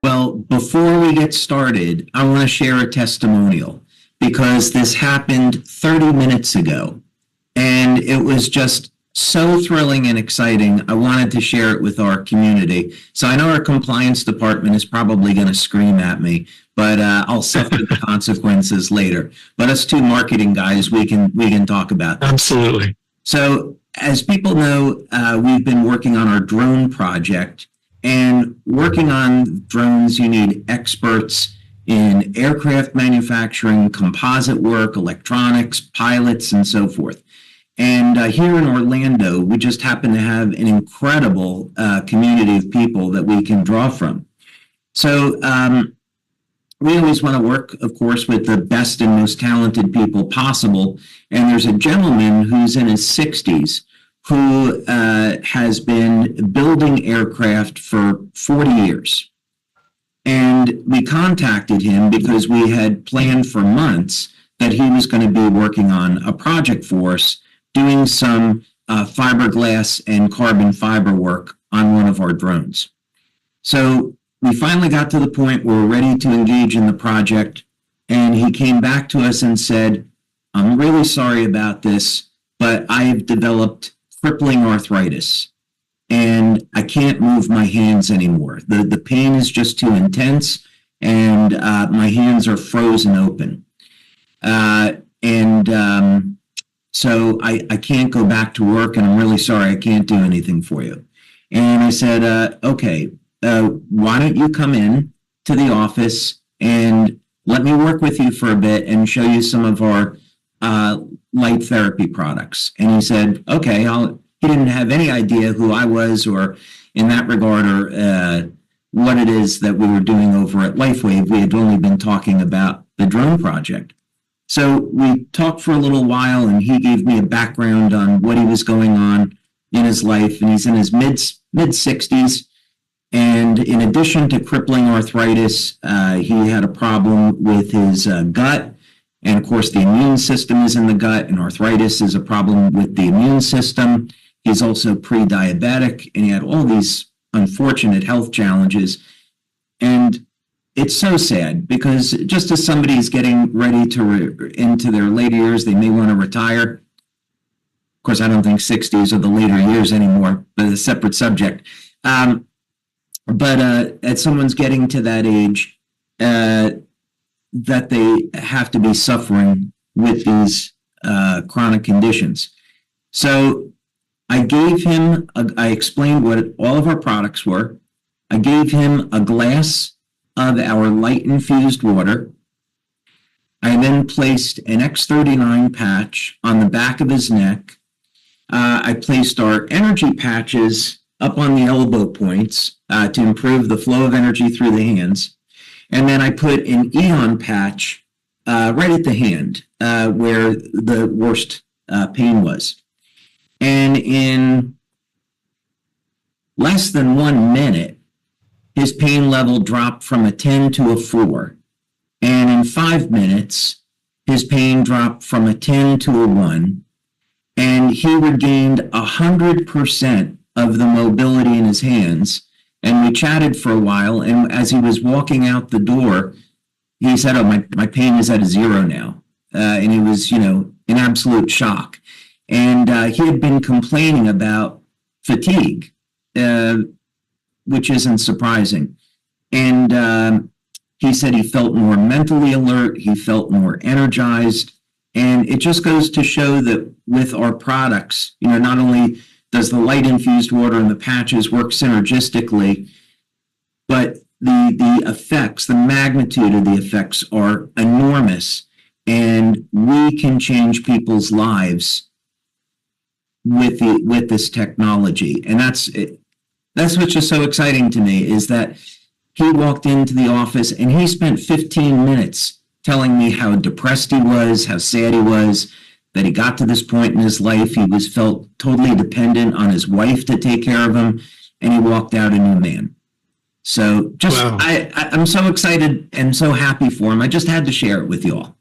Well, before we get started, I want to share a testimonial because this happened 30 minutes ago and it was just so thrilling and exciting. I wanted to share it with our community. So I know our compliance department is probably going to scream at me, but I'll suffer the consequences later. But us two marketing guys, we can talk about that. Absolutely. So as people know, we've been working on our drone project. And working on drones, you need experts in aircraft manufacturing, composite work, electronics, pilots, and so forth. And here in Orlando, we just happen to have an incredible community of people that we can draw from. So we always want to work, of course, with the best and most talented people possible. And there's a gentleman who's in his 60s who has been building aircraft for 40 years. And we contacted him because we had planned for months that he was going to be working on a project for us, doing some fiberglass and carbon fiber work on one of our drones. So we finally got to the point where we're ready to engage in the project. And he came back to us and said, "I'm really sorry about this, but I've developed crippling arthritis and I can't move my hands anymore. The pain is just too intense and my hands are frozen open. So I can't go back to work and I'm really sorry, I can't do anything for you." And I said, okay, why don't you come in to the office and let me work with you for a bit and show you some of our light therapy products. And he said, okay, he didn't have any idea who I was or in that regard or what it is that we were doing over at LifeWave. We had only been talking about the drone project. So we talked for a little while and he gave me a background on what he was going on in his life. And he's in his mid 60s. And in addition to crippling arthritis, he had a problem with his gut. And of course, the immune system is in the gut, and arthritis is a problem with the immune system. He's also pre-diabetic, and he had all these unfortunate health challenges. And it's so sad because just as somebody's getting ready to into their later years, they may want to retire. Of course, I don't think 60s are the later years anymore, but it's a separate subject. But as someone's getting to that age, that they have to be suffering with these chronic conditions. So I gave him, I explained what all of our products were. I gave him a glass of our light infused water. I then placed an X39 patch on the back of his neck. I placed our energy patches up on the elbow points to improve the flow of energy through the hands. And then I put an Eon patch right at the hand where the worst pain was. And in less than 1 minute, his pain level dropped from a 10 to a 4. And in 5 minutes, his pain dropped from a 10 to a 1. And he regained 100% of the mobility in his hands. And we chatted for a while, and as he was walking out the door, he said, "Oh, my pain is at a 0 now." And he was, in absolute shock. And he had been complaining about fatigue, which isn't surprising. And he said he felt more mentally alert, he felt more energized. And it just goes to show that with our products, not only does the light infused water and the patches work synergistically, but the effects, the magnitude of the effects are enormous, and we can change people's lives with this technology. And that's what's just so exciting to me, is that he walked into the office and he spent 15 minutes telling me how depressed he was, how sad he was, that he got to this point in his life. He felt totally dependent on his wife to take care of him, and he walked out a new man. So just, wow. I'm so excited and so happy for him. I just had to share it with you all.